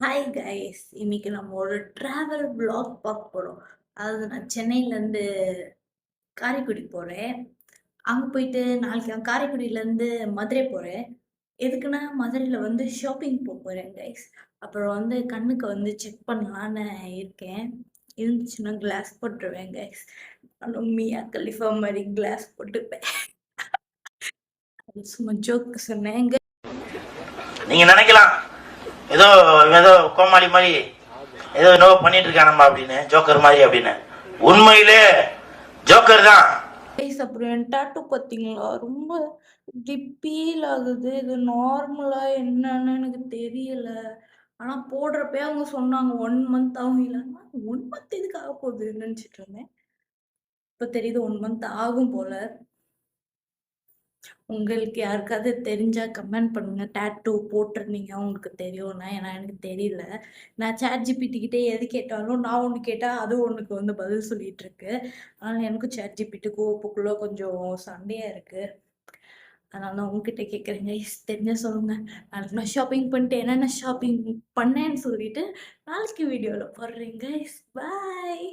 Hi guys, இன்னைக்கு நம்ம ஒரு டிராவல் vlog பார்க்க போறோம். அதாவது நான் சென்னையிலேருந்து காரைக்குடி போறேன். அங்க போயிட்டு நாளைக்கு நான் காரைக்குடியிலேருந்து மதுரை போறேன். எதுக்குன்னா மதுரையில வந்து ஷாப்பிங் போறேன் கைஸ். அப்புறம் வந்து கண்ணுக்கு வந்து செக் பண்ணலான்னு இருக்கேன். இருந்துச்சுன்னா கிளாஸ் போட்டுருவேன் கைஸ். நானும் மியா கலிஃபா மாதிரி கிளாஸ் போட்டுப்பேன். அது சும்மா ஜோக்கு சொன்னேன். நீங்க நினைக்கலாம் ஏதோ ஏதோ கோமாளி மாதிரி ஏதோ என்னவோ பண்ணிட்டு இருக்கானம்மா அப்படின்னு, ஜோக்கர் மாதிரி அப்படின்னு. உண்மையிலே ஜோக்கர் தான். கைஸ் அப்புறம் என் டாட்டூ பார்த்தீங்களா? ரொம்ப இப்படி பீல் ஆகுது. இது நார்மலா என்னன்னு எனக்கு தெரியல. ஆனா போடுறப்பயே அவங்க சொன்னாங்க 1 மந்த் ஆகும். இல்லன்னா 1 மந்த் எதுக்கு ஆகப்போகுதுன்னு நினைச்சிட்டு இருந்தேன். இப்ப தெரியுது 1 மந்த் ஆகும் போல. உங்களுக்கு யாருக்காவது தெரிஞ்சா கமெண்ட் பண்ணுங்க. டாட்டூ போட்டிருந்தீங்க உங்களுக்கு தெரியும்னா. ஏன்னா எனக்கு தெரியல. நான் ChatGPT கிட்டே எது கேட்டாலும் நான் ஒண்ணு கேட்டா அது ஒண்ணுக்கு வந்து பதில் சொல்லிட்டு இருக்கு. அதனால எனக்கும் ChatGPTக்கும் ஒப்புக்குள்ள கொஞ்சம் சண்டையா இருக்கு. அதனால தான் உங்ககிட்ட கேட்குறேங்க. தெரிஞ்சா சொல்லுங்க. நாளைக்கு நான் ஷாப்பிங் பண்ணிட்டு என்னென்ன ஷாப்பிங் பண்ணேன்னு சொல்லிட்டு நாளைக்கு வீடியோல போடுறேன் கைஸ். பாய்.